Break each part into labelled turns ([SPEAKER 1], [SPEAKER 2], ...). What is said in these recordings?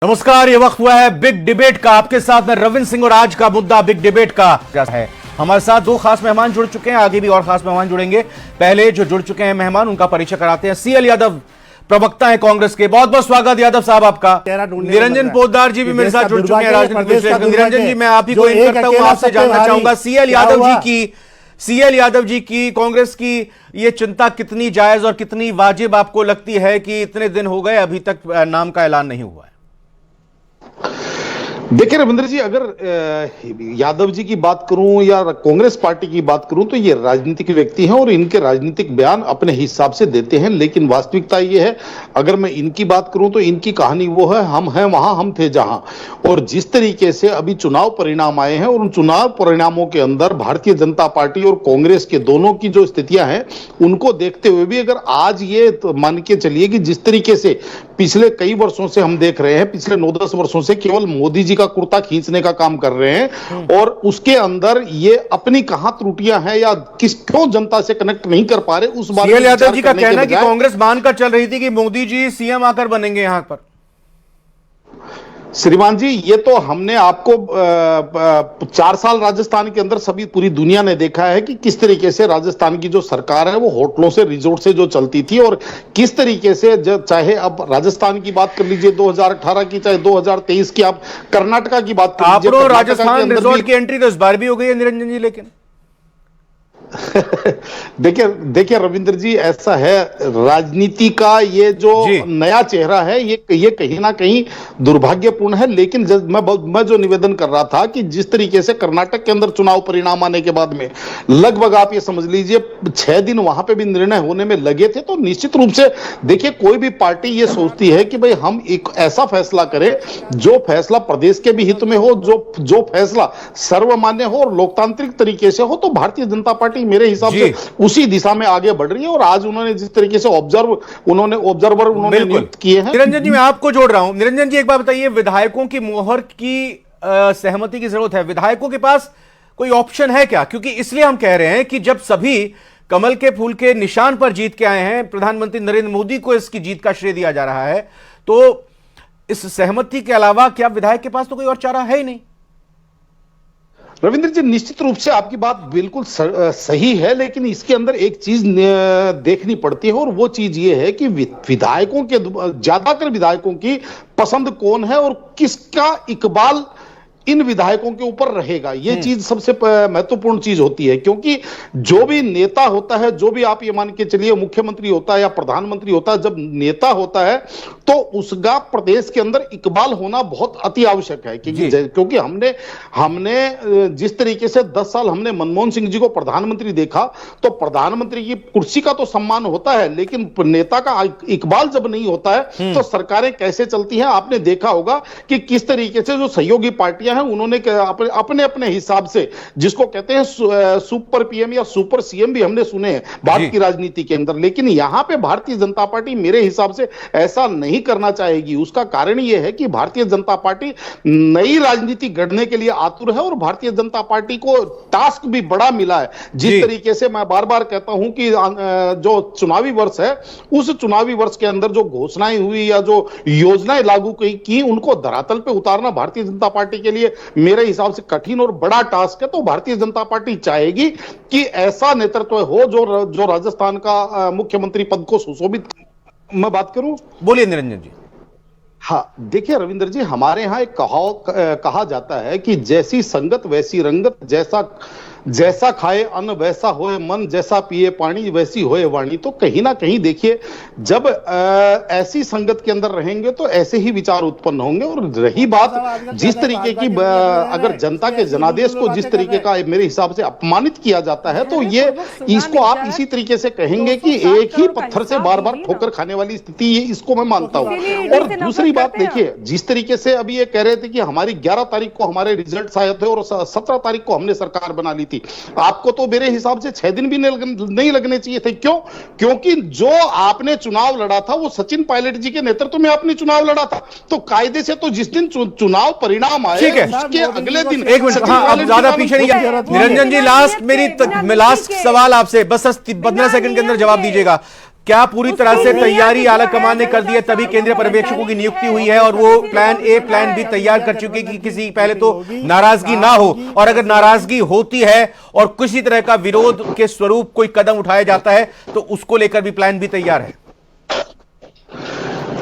[SPEAKER 1] नमस्कार, ये वक्त हुआ है बिग डिबेट का। आपके साथ में रविंद्र सिंह और आज का मुद्दा बिग डिबेट का है। हमारे साथ दो खास मेहमान जुड़ चुके हैं, आगे भी और खास मेहमान जुड़ेंगे। पहले जो जुड़ चुके हैं मेहमान, उनका परिचय कराते हैं। सीएल यादव, प्रवक्ता है कांग्रेस के। बहुत बहुत स्वागत यादव साहब आपका। निरंजन पोद्दार जी भी मेरे साथ जुड़ चुके हैं, राजनीतिक विश्लेषक। निरंजन जी, मैं आप ही को इन करता हूं, आपसे जानना चाहूंगा सीएल यादव जी की कांग्रेस की ये चिंता कितनी जायज और कितनी वाजिब आपको लगती है कि इतने दिन हो गए अभी तक नाम का ऐलान नहीं हुआ है?
[SPEAKER 2] देखिए रविंद्र जी, अगर यादव जी की बात करूं या कांग्रेस पार्टी की बात करूं तो ये राजनीतिक व्यक्ति हैं और इनके राजनीतिक बयान अपने हिसाब से देते हैं, लेकिन वास्तविकता ये है, अगर मैं इनकी बात करूं तो इनकी कहानी वो है, हम हैं वहां हम थे जहां। और जिस तरीके से अभी चुनाव परिणाम आए हैं और उन चुनाव परिणामों के अंदर भारतीय जनता पार्टी और कांग्रेस के दोनों की जो स्थितियां हैं उनको देखते हुए भी अगर आज ये तो मान के चलिए कि जिस तरीके से पिछले कई वर्षों से हम देख रहे हैं, पिछले 9-10 वर्षों से केवल मोदी जी का कुर्ता खींचने का काम कर रहे हैं और उसके अंदर ये अपनी कहां त्रुटियां हैं या क्यों जनता से कनेक्ट नहीं कर पा रहे, उस बारे में
[SPEAKER 1] यादव जी का कहना है कि कांग्रेस मानकर चल रही थी कि मोदी जी सीएम आकर बनेंगे यहां पर।
[SPEAKER 2] श्रीमान जी, ये तो हमने आपको 4 साल राजस्थान के अंदर सभी पूरी दुनिया ने देखा है कि किस तरीके से राजस्थान की जो सरकार है वो होटलों से, रिजोर्ट से जो चलती थी और किस तरीके से चाहे अब राजस्थान की बात कर लीजिए 2018 की, चाहे 2023 की, आप कर्नाटका की बात कर लीजिए।
[SPEAKER 1] राजस्थान रिजोर्ट की एंट्री तो इस बार भी हो गई है निरंजन जी, लेकिन
[SPEAKER 2] देखिए रविंद्र जी, ऐसा है, राजनीति का ये जो नया चेहरा है ये कहीं ना कहीं दुर्भाग्यपूर्ण है। लेकिन मैं जो निवेदन कर रहा था कि जिस तरीके से कर्नाटक के अंदर चुनाव परिणाम आने के बाद में लगभग आप ये समझ लीजिए 6 दिन वहां पे भी निर्णय होने में लगे थे, तो निश्चित रूप से देखिए कोई भी पार्टी ये सोचती है कि भाई हम एक ऐसा फैसला करें जो फैसला प्रदेश के भी हित में हो, जो फैसला सर्वमान्य हो और लोकतांत्रिक तरीके से हो। तो भारतीय जनता पार्टी मेरे हिसाब से उसी दिशा में आगे बढ़ रही है और आज उन्होंने जिस तरीके से ऑब्जर्वर नियुक्त किए हैं।
[SPEAKER 1] निरंजन जी, मैं आपको जोड़ रहा हूं। निरंजन जी, एक बात बताइए, विधायकों की मोहर की सहमति की जरूरत है, विधायकों के पास कोई ऑप्शन है क्या? क्योंकि इसलिए हम कह रहे हैं कि जब सभी कमल के फूल के निशान पर जीत के आए हैं, प्रधानमंत्री नरेंद्र मोदी को इसकी जीत का श्रेय दिया जा रहा है, तो इस सहमति के अलावा क्या विधायक के पास तो कोई और चारा है ही नहीं?
[SPEAKER 2] रविंद्र जी, निश्चित रूप से आपकी बात बिल्कुल सही है, लेकिन इसके अंदर एक चीज देखनी पड़ती है और वो चीज ये है कि विधायकों के, ज्यादातर विधायकों की पसंद कौन है और किसका इकबाल इन विधायकों के ऊपर रहेगा। ये चीज सबसे महत्वपूर्ण चीज होती है, क्योंकि जो भी नेता होता है, जो भी आप ये मान के चलिए मुख्यमंत्री होता है या प्रधानमंत्री होता है, जब नेता होता है तो उसका प्रदेश के अंदर इकबाल होना बहुत अति आवश्यक है। क्योंकि हमने जिस तरीके से 10 साल हमने मनमोहन सिंह जी को प्रधानमंत्री देखा, तो प्रधानमंत्री की कुर्सी का तो सम्मान होता है, लेकिन नेता का इकबाल जब नहीं होता है तो सरकारें कैसे चलती हैं। आपने देखा होगा कि किस तरीके से जो सहयोगी पार्टियां हैं उन्होंने अपने अपने हिसाब से, जिसको कहते हैं सुपर पीएम या सुपर सीएम भी हमने सुने हैं भारत की राजनीति के अंदर, लेकिन यहां पे भारतीय जनता पार्टी मेरे हिसाब से ऐसा नहीं करना चाहेगी। उसका कारण यह है कि भारतीय जनता पार्टी नई राजनीति गढ़ने के लिए आतुर है और भारतीय जनता पार्टी को टास्क भी बड़ा मिला है। जिस तरीके से मैं बार बार कहता हूं कि जो चुनावी वर्ष है, उस चुनावी वर्ष के अंदर जो घोषणाएं हुई या जो योजनाएं लागू की, उनको धरातल पे उतारना भारतीय जनता पार्टी के लिए मेरे हिसाब से कठिन और बड़ा टास्क है। तो भारतीय जनता पार्टी चाहेगी कि ऐसा नेतृत्व हो जो राजस्थान का मुख्यमंत्री पद को सुशोभित। मैं बात करूं,
[SPEAKER 1] बोलिए निरंजन जी।
[SPEAKER 2] हाँ, देखिए रविंद्र जी, हमारे यहां एक कहा जाता है कि जैसी संगत वैसी रंगत, जैसा खाए अन्न वैसा होए मन, जैसा पिए पानी वैसी होए वाणी। तो कहीं ना कहीं देखिए, जब ऐसी संगत के अंदर रहेंगे तो ऐसे ही विचार उत्पन्न होंगे। और रही बात जिस तरीके की, अगर जनता के जनादेश को जिस तरीके का मेरे हिसाब से अपमानित किया जाता है, तो ये इसको आप इसी तरीके से कहेंगे कि एक ही पत्थर से बार बार ठोकर खाने वाली स्थिति, ये इसको मैं मानता हूं। और दूसरी बात देखिए, जिस तरीके से अभी ये कह रहे थे कि हमारी 11 तारीख को हमारे रिजल्ट आए थे और 17 तारीख को हमने सरकार बना ली थी, आपको तो मेरे हिसाब से 6 दिन भी नहीं लगने चाहिए थे। क्यों? क्योंकि जो आपने चुनाव लड़ा था वो सचिन पायलट जी के नेतृत्व में आपने चुनाव लड़ा था, तो कायदे से तो जिस दिन चुनाव परिणाम आए उसके अगले दिन।
[SPEAKER 1] एक मिनट, अब ज्यादा पीछे नहीं गया निरंजन जी, लास्ट सवाल आपसे, बस 15 सेकंड के अंदर जवाब दीजिएगा। क्या पूरी तरह से तैयारी आला कमान ने कर दी है, तभी केंद्रीय पर्यवेक्षकों की नियुक्ति हुई है और वो प्लान ए प्लान बी तैयार कर चुके कि किसी पहले तो नाराजगी ना हो, और अगर नाराजगी होती है और किसी तरह का विरोध के स्वरूप कोई कदम उठाया जाता है तो उसको लेकर भी प्लान बी तैयार है।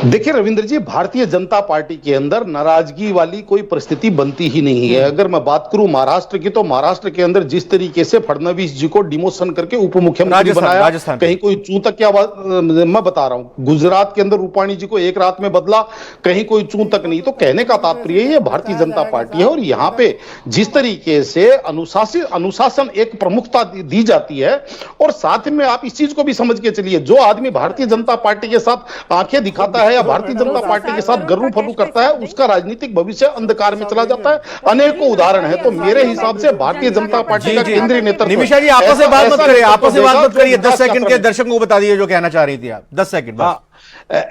[SPEAKER 2] देखिए रविंद्र जी, भारतीय जनता पार्टी के अंदर नाराजगी वाली कोई परिस्थिति बनती ही नहीं है। अगर मैं बात करूं महाराष्ट्र की, तो महाराष्ट्र के अंदर जिस तरीके से फडणवीस जी को डिमोशन करके उप मुख्यमंत्री बनाया, कहीं कोई चूं तक, क्या मैं बता रहा हूं, गुजरात के अंदर रूपाणी जी को एक रात में बदला, कहीं कोई चूं तक नहीं। तो कहने का तात्पर्य ये भारतीय जनता पार्टी है और यहाँ पे जिस तरीके से अनुशासन एक प्रमुखता दी जाती है, और साथ में आप इस चीज को भी समझ के चलिए, जो आदमी भारतीय जनता पार्टी के साथ आंखें दिखाता है या भारतीय जनता पार्टी के साथ गर्रू फर्रू करता है, उसका राजनीतिक भविष्य अंधकार में चला जाता है। अनेकों उदाहरण है। तो मेरे हिसाब से भारतीय जनता पार्टी का केंद्रीय नेतृत्व।
[SPEAKER 1] निमिषा जी, आपस में बात मत करिए, आपस में बात मत करिए। 10 सेकंड के दर्शकों को बता दीजिए जो कहना चाह रही थी आप। 10 सेकंड बस।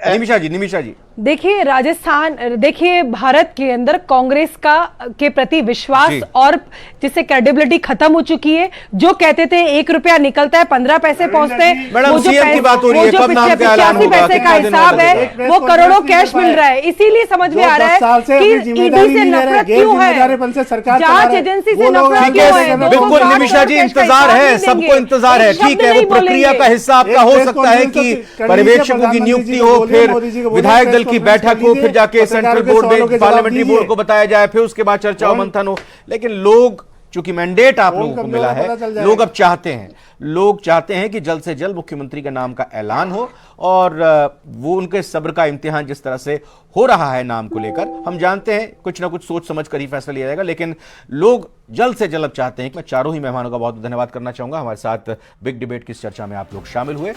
[SPEAKER 1] निमिषा जी
[SPEAKER 3] देखिए, राजस्थान, देखिए भारत के अंदर कांग्रेस के प्रति विश्वास और जिससे क्रेडिबिलिटी खत्म हो चुकी है। जो कहते थे 1 रुपया निकलता है 15 पैसे पहुंचते हैं, वो जो 85 पैसे का हिसाब है वो करोड़ों कैश मिल रहा है। इसीलिए समझ में आ रहा है कि ईडी से नफरत क्यों है, जांच एजेंसी से नफरत क्यों है।
[SPEAKER 1] बिल्कुल निमिषा जी, इंतजार है, सबको इंतजार है। ठीक है, वो प्रक्रिया का हिस्सा आपका हो सकता है कि पर्यवेक्षकों की नियुक्ति हो, फिर विधायक दल की बैठक हो, फिर जाके सेंट्रल बोर्ड पार्लियामेंट्री बोर्ड को बताया जाए, फिर उसके बाद चर्चा मंथन हो। लेकिन लोग, चूंकि मैंडेट आप लोगों को मिला है, लोग अब चाहते हैं कि जल्द से जल्द मुख्यमंत्री के नाम का ऐलान हो, और वो उनके सब्र का इम्तिहान जिस तरह से हो रहा है नाम को लेकर, हम जानते हैं कुछ ना कुछ सोच समझ कर ही फैसला लिया जाएगा। लेकिन लोग जल्द से जल्द चाहते हैं कि मैं चारों ही मेहमानों का बहुत धन्यवाद करना चाहूंगा, हमारे साथ बिग डिबेट की इस चर्चा में आप लोग शामिल हुए।